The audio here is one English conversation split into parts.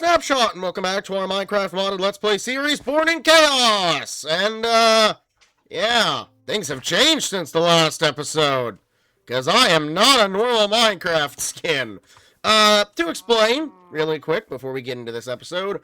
Snapshot, and welcome back to our Minecraft modded Let's Play series, Born in Chaos! And, yeah, things have changed since the last episode, because I am not a normal Minecraft skin. To explain, really quick, before we get into this episode,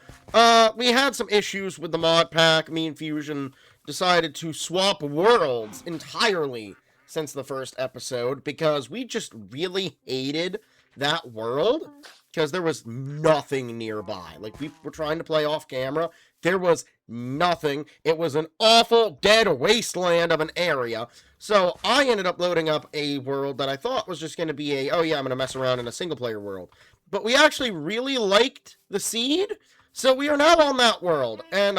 we had some issues with the mod pack. Me and Fusion decided to swap worlds entirely since the first episode, because we just really hated that world. Because there was nothing nearby. Like, we were trying to play off camera. There was nothing. It was an awful, dead wasteland of an area. So, I ended up loading up a world that I thought was just going to be a, oh yeah, I'm going to mess around in a single-player world. But we actually really liked the seed. So, we are now on that world. And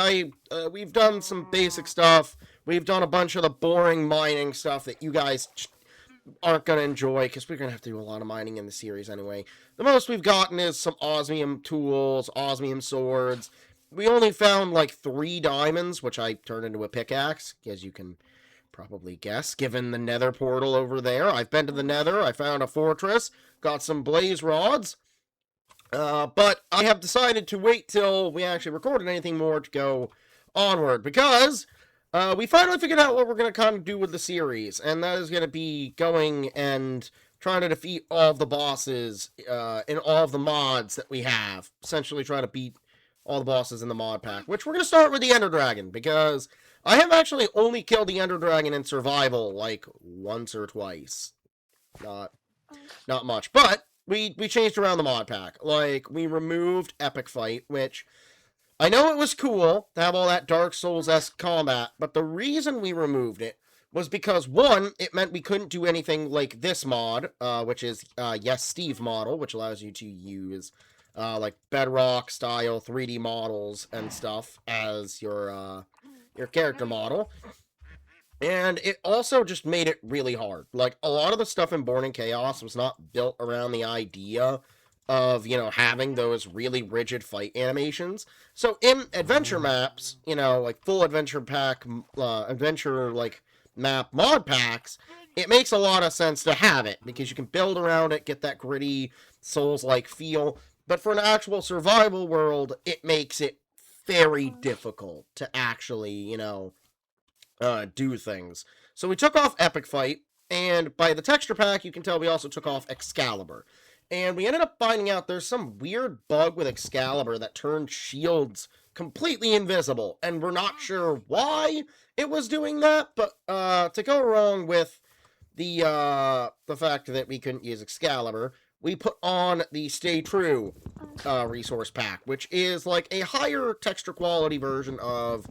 we've done some basic stuff. We've done a bunch of the boring mining stuff that you guys aren't going to enjoy, because we're going to have to do a lot of mining in the series anyway. The most we've gotten is some osmium tools, osmium swords. We only found like 3 diamonds, which I turned into a pickaxe, as you can probably guess, given the nether portal over there. I've been to the nether, I found a fortress, got some blaze rods, but I have decided to wait till we actually recorded anything more to go onward, because we finally figured out what we're going to kind of do with the series, and that is going to be going and trying to defeat all of the bosses in all of the mods that we have. Essentially try to beat all the bosses in the mod pack, which we're going to start with the Ender Dragon, because I have actually only killed the Ender Dragon in survival, like, once or twice. Not much, but we changed around the mod pack. Like, we removed Epic Fight, which I know it was cool to have all that Dark Souls-esque combat, but the reason we removed it was because, one, it meant we couldn't do anything like this mod, which is Yes Steve model, which allows you to use like Bedrock-style 3D models and stuff as your character model. And it also just made it really hard. Like, a lot of the stuff in Born in Chaos was not built around the idea of, you know, having those really rigid fight animations. So in adventure maps, you know, like full adventure pack, adventure, like, map mod packs, it makes a lot of sense to have it, because you can build around it, get that gritty, Souls-like feel. But for an actual survival world, it makes it very difficult to actually, you know, do things. So we took off Epic Fight, and by the texture pack, you can tell we also took off Excalibur. And we ended up finding out there's some weird bug with Excalibur that turned shields completely invisible, and we're not sure why it was doing that, but to go along with the fact that we couldn't use Excalibur, we put on the Stay True resource pack, which is like a higher texture quality version of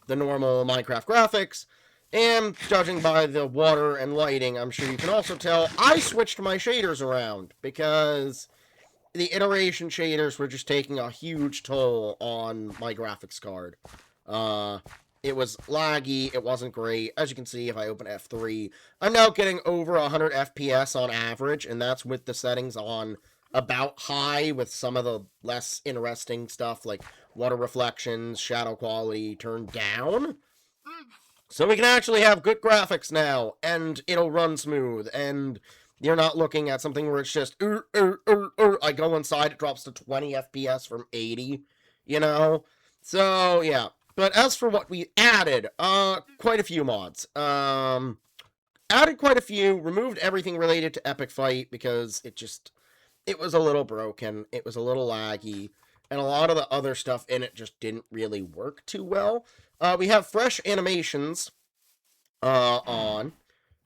the normal Minecraft graphics. And judging by the water and lighting, I'm sure you can also tell I switched my shaders around, because the iteration shaders were just taking a huge toll on my graphics card. It was laggy, it wasn't great. As you can see, if I open F3, I'm now getting over 100 FPS on average, and that's with the settings on about high, with some of the less interesting stuff like water reflections, shadow quality turned down. So we can actually have good graphics now, and it'll run smooth, and you're not looking at something where it's just, I go inside, it drops to 20 FPS from 80, you know? So, yeah. But as for what we added, quite a few mods. Added quite a few, removed everything related to Epic Fight, because it was a little broken, it was a little laggy, and a lot of the other stuff in it just didn't really work too well. We have fresh animations on,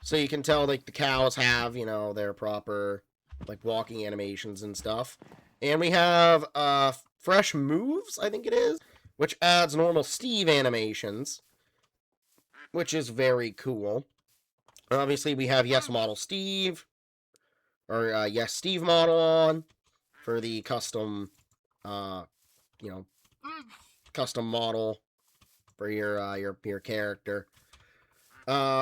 so you can tell, like, the cows have, you know, their proper, like, walking animations and stuff. And we have fresh moves, I think it is, which adds normal Steve animations, which is very cool. Obviously, we have Yes Model Steve, or Yes Steve model on, for the custom, you know, custom model for your character.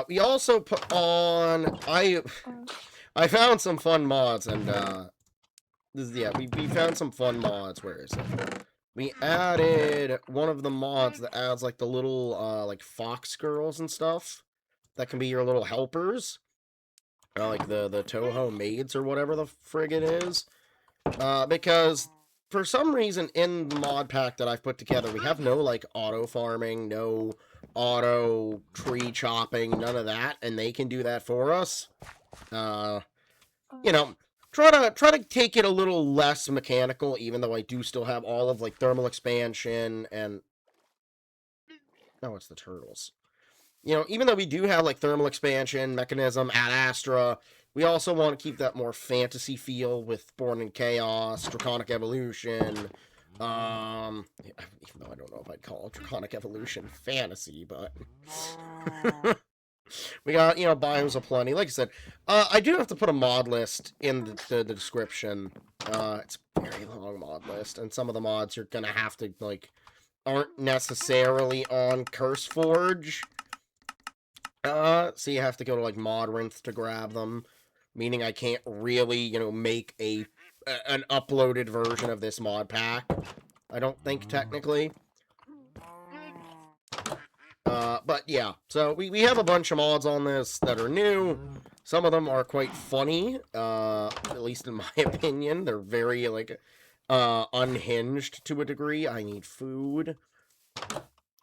We also put on, I found some fun mods, and we found some fun mods. Where is it? We added one of the mods that adds like the little like fox girls and stuff that can be your little helpers, like the Toho maids or whatever the frig it is, because for some reason in the mod pack that I've put together, we have no, like, auto farming, no auto tree chopping, none of that, and they can do that for us. You know, try to take it a little less mechanical, even though I do still have all of, like, thermal expansion and... Oh, it's the turtles. You know, even though we do have, like, thermal expansion, mechanism, Ad Astra, we also want to keep that more fantasy feel with Born in Chaos, Draconic Evolution, even though I don't know if I'd call Draconic Evolution fantasy, but... We got, you know, biomes aplenty. Like I said, I do have to put a mod list in the description. It's a very long mod list, and some of the mods you're gonna have to, like, aren't necessarily on CurseForge. So you have to go to, like, Modrinth to grab them, meaning I can't really, you know, make an uploaded version of this mod pack. I don't think, technically. But yeah, so we have a bunch of mods on this that are new. Some of them are quite funny, at least in my opinion. They're very, like, unhinged to a degree. I need food.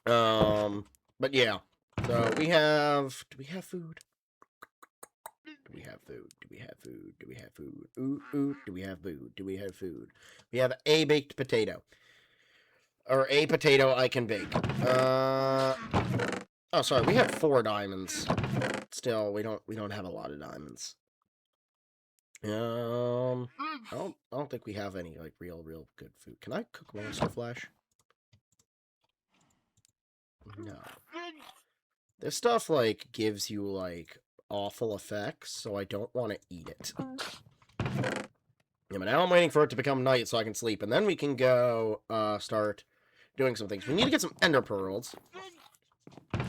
But yeah, so we have... Do we have food? Do we have food? Do we have food? Do we have food? Ooh, ooh, do we have food? Do we have food? We have a baked potato. Or a potato I can bake. Oh, sorry, we have 4 diamonds. Still, we don't have a lot of diamonds. I don't think we have any, like, real good food. Can I cook monster flesh? No. This stuff, like, gives you, like, awful effects, so I don't want to eat it. Yeah, but now I'm waiting for it to become night so I can sleep, and then we can go, start doing some things. We need to get some ender pearls.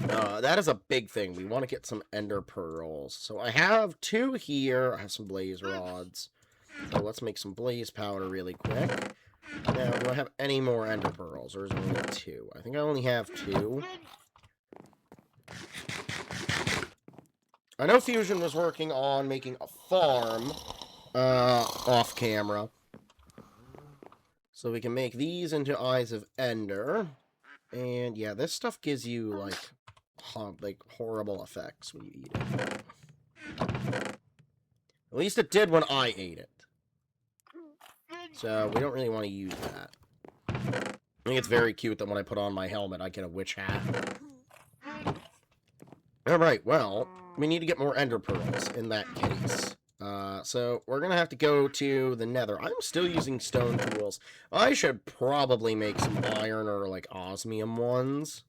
That is a big thing. We want to get some ender pearls. So I have 2 here. I have some blaze rods. So let's make some blaze powder really quick. Now, do I have any more ender pearls, or is it only 2? I think I only have 2. I know Fusion was working on making a farm, off camera. So we can make these into Eyes of Ender. And yeah, this stuff gives you, like horrible effects when you eat it. At least it did when I ate it. So we don't really want to use that. I think it's very cute that when I put on my helmet, I get a witch hat. Alright, well, we need to get more ender pearls in that case. So we're gonna have to go to the Nether. I'm still using stone tools. I should probably make some iron or, like, osmium ones.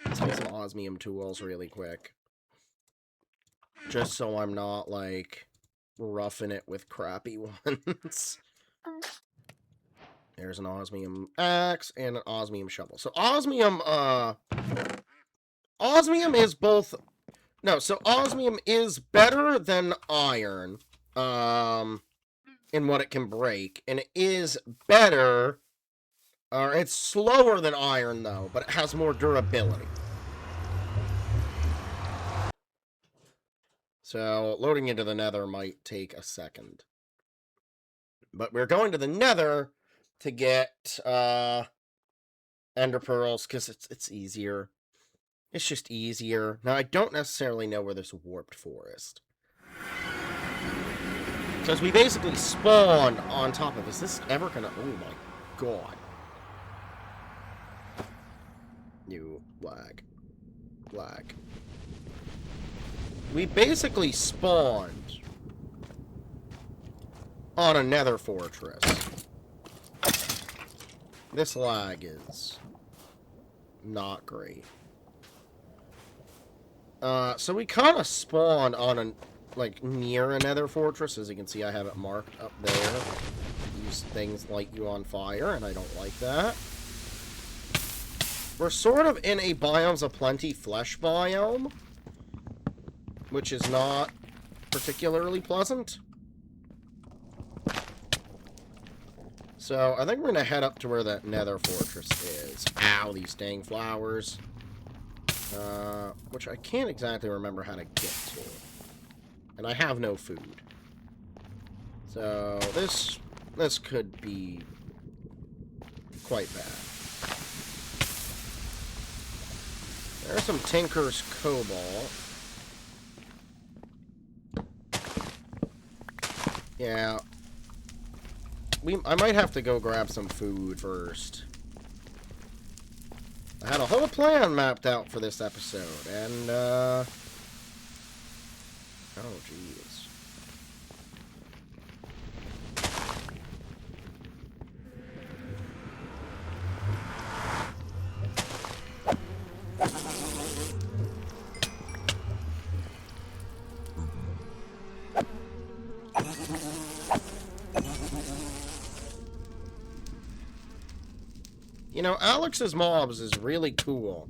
Let's make some osmium tools really quick. Just so I'm not, like, roughing it with crappy ones. There's an osmium axe and an osmium shovel. So osmium is both... No, so osmium is better than iron, in what it can break, and it is better, or it's slower than iron, though, but it has more durability. So, loading into the Nether might take a second. But we're going to the Nether to get, ender pearls, because it's easier. It's just easier. Now, I don't necessarily know where there's a warped forest. Because we basically spawned on top of... Is this ever gonna... Oh my god. You lag. Lag. We basically spawned on a nether fortress. This lag is not great. So we kind of spawned on a, like, near a nether fortress. As you can see, I have it marked up there. These things light you on fire, and I don't like that. We're sort of in a biomes of plenty flesh biome, which is not particularly pleasant. So I think we're gonna head up to where that nether fortress is. Ow, these dang flowers. Which I can't exactly remember how to get to. And I have no food. So, this could be quite bad. There's some Tinker's Cobalt. Yeah. I might have to go grab some food first. I had a whole plan mapped out for this episode, and, oh, jeez. You know, Alex's mobs is really cool.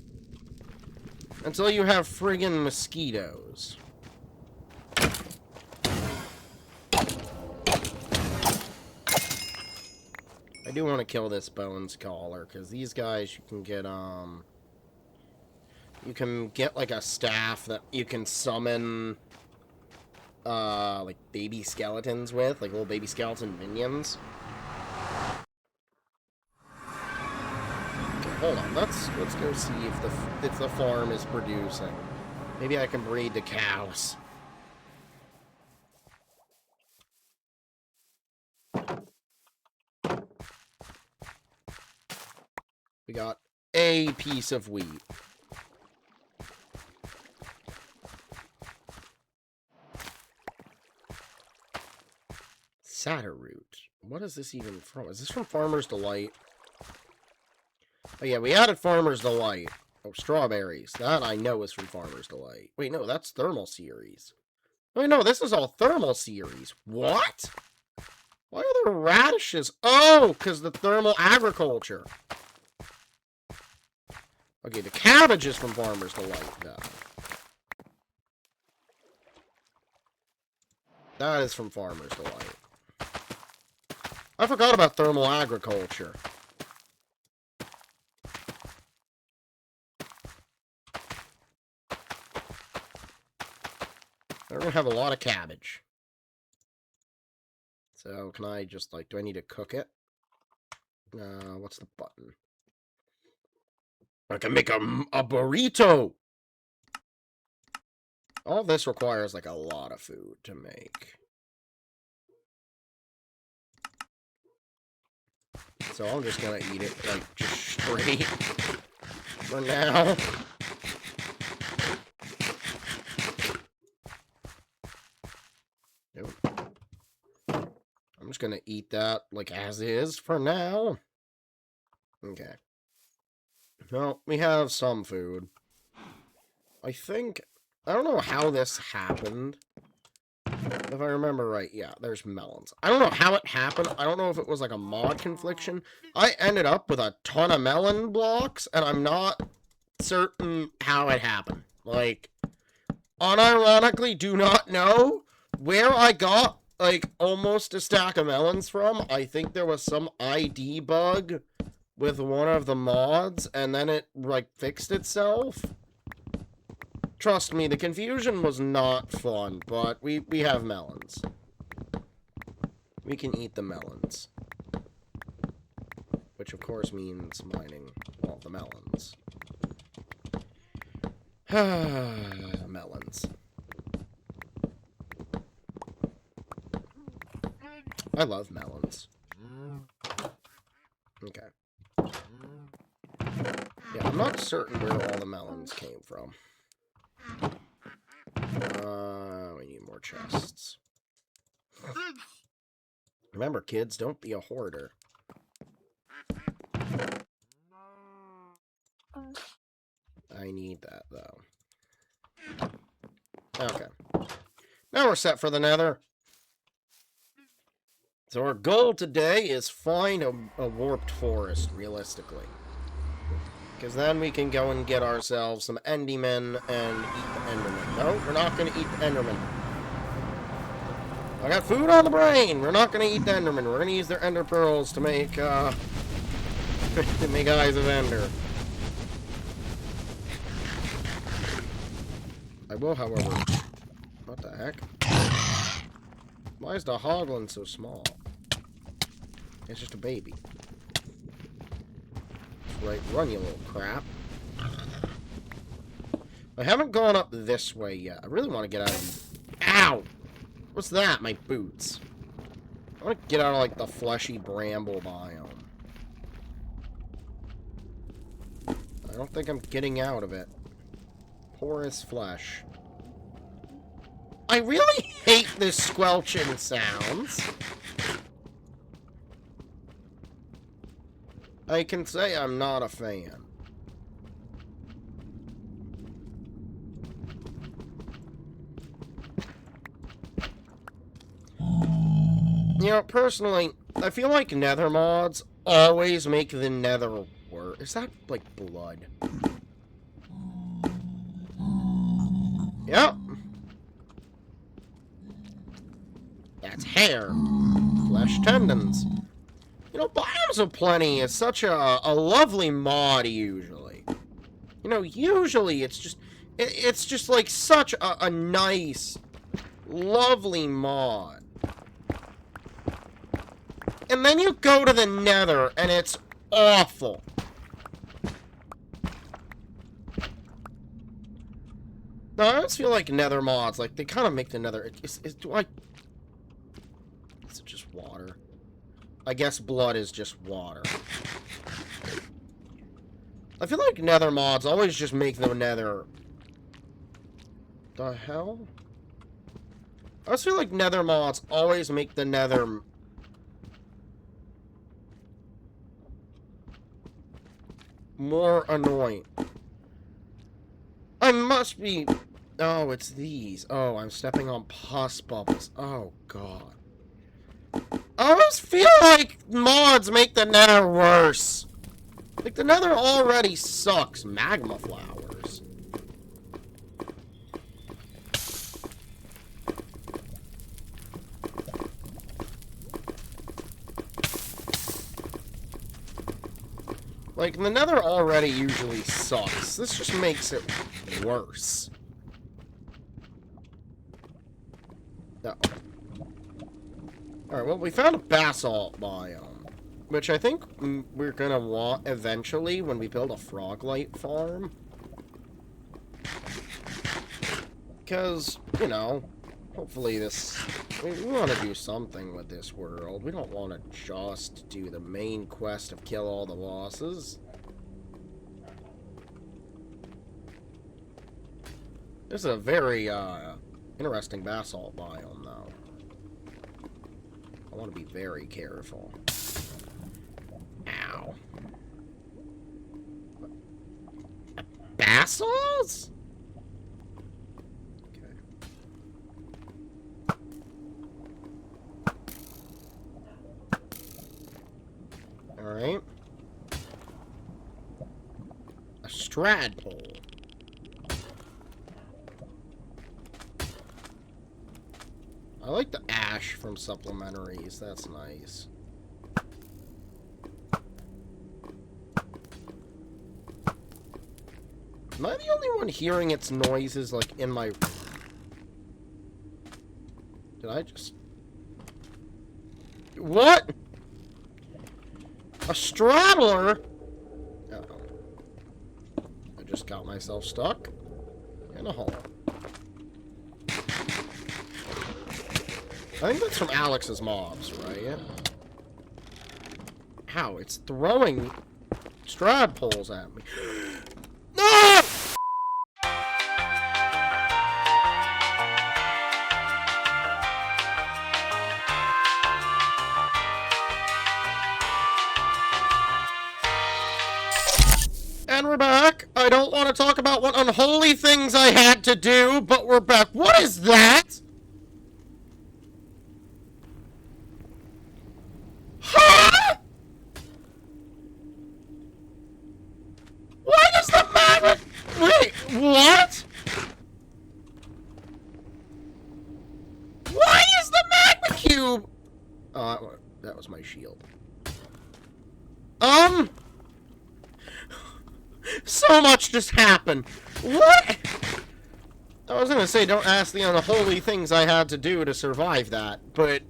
Until you have friggin' mosquitoes. I do want to kill this Bones Caller, because these guys you can get like a staff that you can summon like baby skeletons with, like little baby skeleton minions. Hold on, let's go see if the farm is producing. Maybe I can breed the cows. We got a piece of wheat. Satterroot. What is this even from? Is this from Farmer's Delight? Oh yeah, we added Farmer's Delight. Oh, strawberries. That I know is from Farmer's Delight. Wait, no, that's Thermal Series. Wait, no, this is all Thermal Series. What? Why are there radishes? Oh, because the thermal agriculture. Okay, the cabbage is from Farmer's Delight, though. That is from Farmer's Delight. I forgot about thermal agriculture. We're gonna have a lot of cabbage. So, can I just, like, do I need to cook it? What's the button? I can make a burrito! All this requires, like, a lot of food to make. So I'm just gonna eat it, like, just straight for now. Nope. I'm just gonna eat that, like, as is for now. Okay. Well, we have some food. I don't know how this happened. If I remember right, yeah, there's melons. I don't know how it happened. I don't know if it was like a mod confliction. I ended up with a ton of melon blocks, and I'm not certain how it happened. Like, unironically, do not know where I got, like, almost a stack of melons from. I think there was some ID bug with one of the mods, and then it, like, fixed itself. Trust me, the confusion was not fun, but we have melons. We can eat the melons. Which, of course, means mining all the melons. Melons. I love melons. Okay. Yeah, I'm not certain where all the melons came from. We need more chests. Remember, kids, don't be a hoarder. I need that, though. Okay. Now we're set for the Nether. So our goal today is find a warped forest, realistically. Because then we can go and get ourselves some Endermen and eat the Enderman. No, we're not going to eat the Enderman. I got food on the brain. We're not going to eat the Enderman. We're going to use their Ender Pearls to make, to make Eyes of Ender. I will, however... What the heck? Why is the Hoglin so small? It's just a baby. Right, run, you little crap. I haven't gone up this way yet. I really want to get out of... Ow! What's that? My boots. I want to get out of, like, the fleshy bramble biome. I don't think I'm getting out of it. Porous flesh. I really hate this squelching sounds. I can say I'm not a fan. You know, personally, I feel like Nether mods always make the Nether worse. Is that, like, blood? Yep. That's hair. Flesh tendons. You know, Biomes of Plenty is such a lovely mod, usually. You know, usually it's just like such a nice, lovely mod. And then you go to the Nether, and it's awful. No, I just feel like Nether mods, like, they kind of make the Nether... Is it just water? I guess blood is just water. I feel like Nether mods always just make the Nether... The hell? I just feel like Nether mods always make the Nether... more annoying. I must be... Oh, it's these. Oh, I'm stepping on pus bubbles. Oh, God. I almost feel like mods make the Nether worse. Like, the Nether already sucks. Magma flowers. Like, the Nether already usually sucks. This just makes it worse. No. Alright, well, we found a basalt biome. Which I think we're gonna want eventually when we build a froglight farm. Because, you know, hopefully this... We want to do something with this world. We don't want to just do the main quest of kill all the bosses. This is a very, interesting basalt biome, though. I want to be very careful. Ow. Basalts? Alright. A stradpole. I like the ash from supplementaries. That's nice. Am I the only one hearing its noises, like, in my... Did I just... What? A straddler? Uh-oh. I just got myself stuck in a hole. I think that's from Alex's mobs, right? Ow, it's throwing stradpoles at me. No! And we're back. I don't want to talk about what unholy things I had to do, but we're back. What is that? Huh? Why does the magma... Wait, what? Why is the magma cube... Oh, that was my shield. So much just happened. What? I was gonna say, don't ask the unholy things I had to do to survive that, but,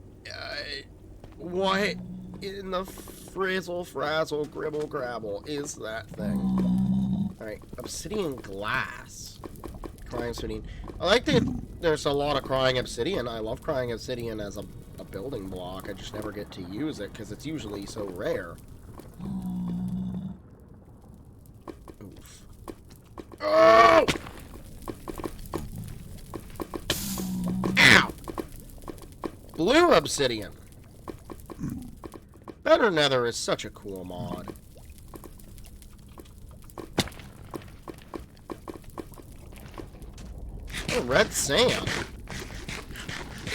what in the frizzle, frazzle, gribble, grabble is that thing. Alright, obsidian glass. Crying obsidian. I like that there's a lot of crying obsidian. I love crying obsidian as a building block. I just never get to use it because it's usually so rare. Oof. Oh! Ow! Blue obsidian. Better Nether is such a cool mod. Oh, red sand.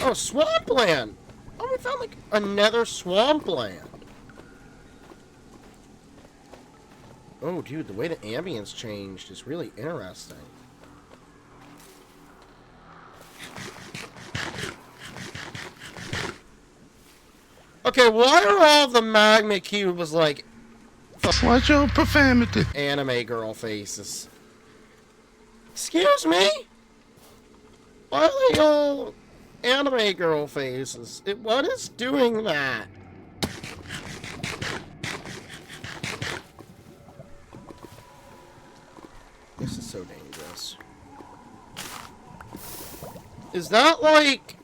Oh, swampland. Oh, we found like a Nether swampland. Oh, dude, the way the ambience changed is really interesting. Okay, why are all the magma cubes like... Watch your profanity. Anime girl faces. Excuse me? Why are they all anime girl faces? What is doing that? This is so dangerous. Is that like...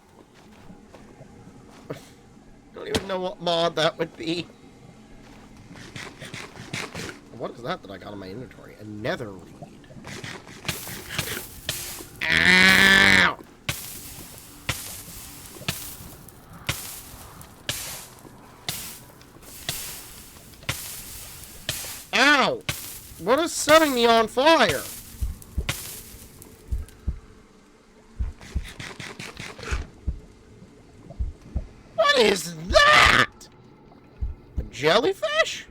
I don't even know what mod that would be. What is that I got in my inventory? A nether reed. Ow! Ow! What is setting me on fire? What is that? A jellyfish?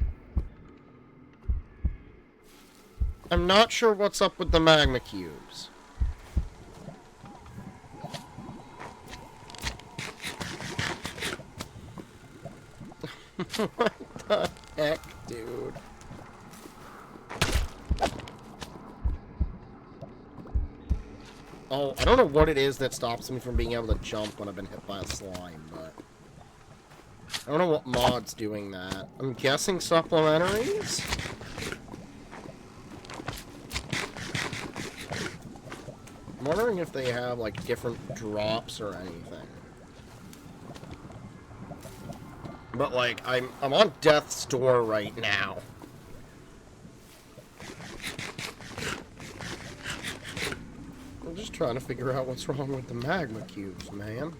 I'm not sure what's up with the magma cubes. What the heck, dude? Oh, I don't know what it is that stops me from being able to jump when I've been hit by a slime, but... I don't know what mod's doing that. I'm guessing supplementaries? I'm wondering if they have, like, different drops or anything. But, like, I'm on death's door right now. I'm just trying to figure out what's wrong with the magma cubes, man.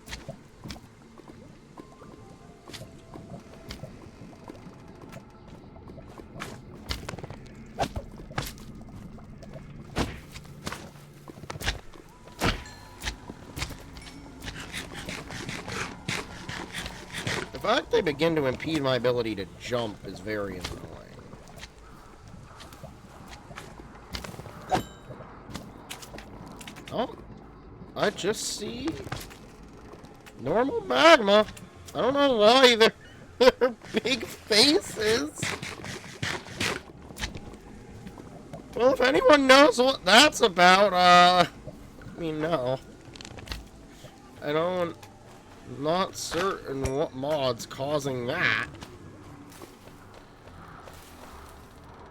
The fact they begin to impede my ability to jump is very annoying. Oh, I just see normal magma. I don't know why they're big faces. Well, if anyone knows what that's about, let me know. I'm not certain what mod's causing that.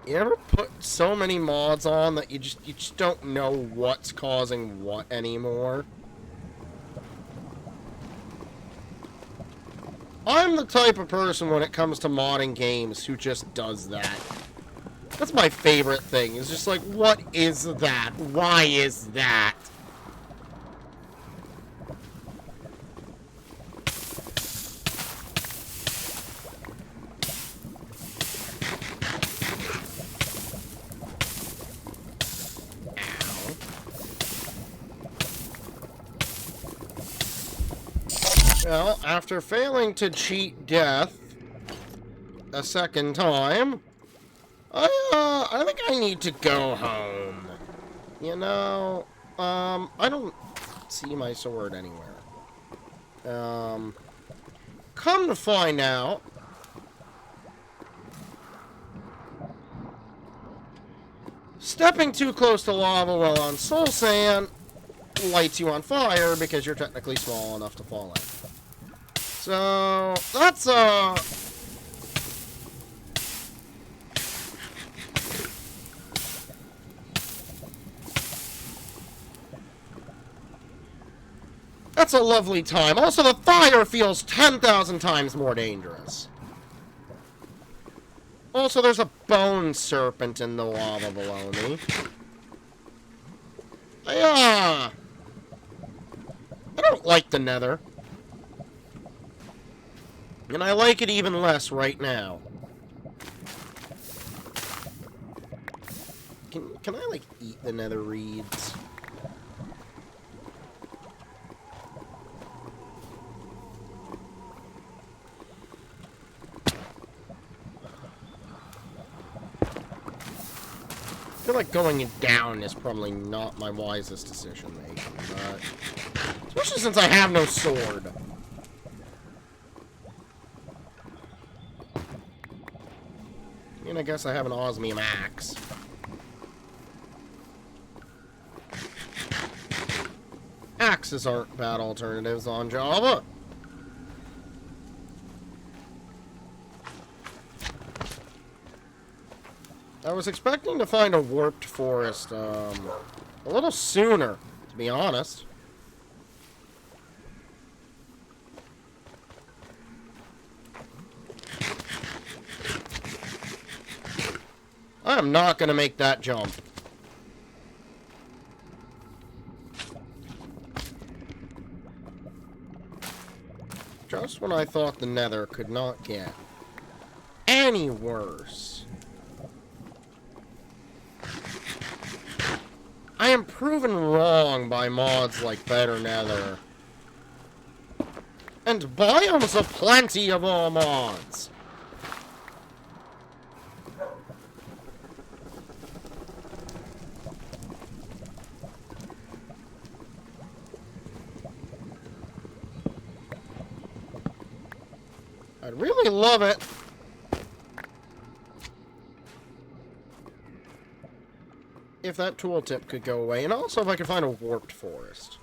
You ever put so many mods on that you just don't know what's causing what anymore? I'm the type of person when it comes to modding games who just does that. That's my favorite thing. It's just like, what is that? Why is that? Well, after failing to cheat death a second time, I think I need to go home. You know, I don't see my sword anywhere. Come to find out, stepping too close to lava while on soul sand lights you on fire because you're technically small enough to fall in. So, that's, That's a lovely time. Also, the fire feels 10,000 times more dangerous. Also, there's a bone serpent in the lava below me. Yeah. I don't like the Nether. And I like it even less right now. Can I, like, eat the Nether reeds? I feel like going down is probably not my wisest decision making, but... Especially since I have no sword. I mean, I guess I have an osmium axe. Axes aren't bad alternatives on Java. I was expecting to find a warped forest a little sooner, to be honest. I am not going to make that jump. Just when I thought the Nether could not get any worse. I am proven wrong by mods like Better Nether. And biomes aplenty of all mods. I'd really love it if that tooltip could go away, and also if I could find a warped forest.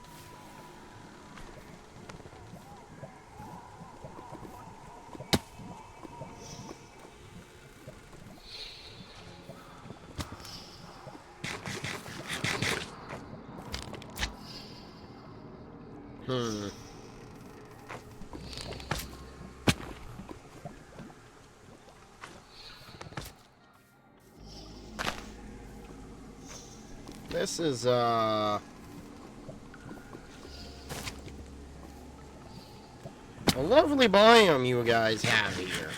This is, a lovely biome you guys have here.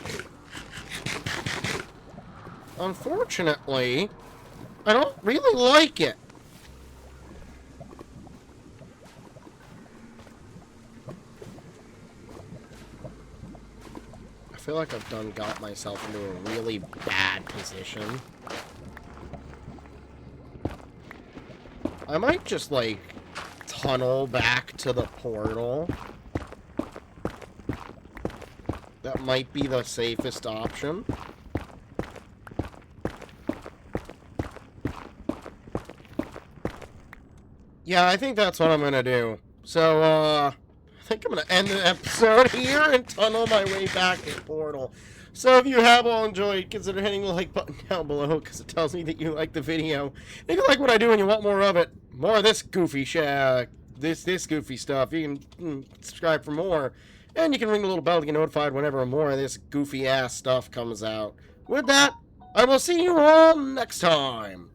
Unfortunately, I don't really like it. I feel like I've got myself into a really bad position. I might just, like, tunnel back to the portal. That might be the safest option. Yeah, I think that's what I'm gonna do. So, I think I'm gonna end the episode here and tunnel my way back to the portal. So if you have all enjoyed, consider hitting the like button down below, because it tells me that you like the video. If you like what I do and you want more of it, more of this goofy this goofy stuff, you can subscribe for more. And you can ring the little bell to get notified whenever more of this goofy ass stuff comes out. With that, I will see you all next time.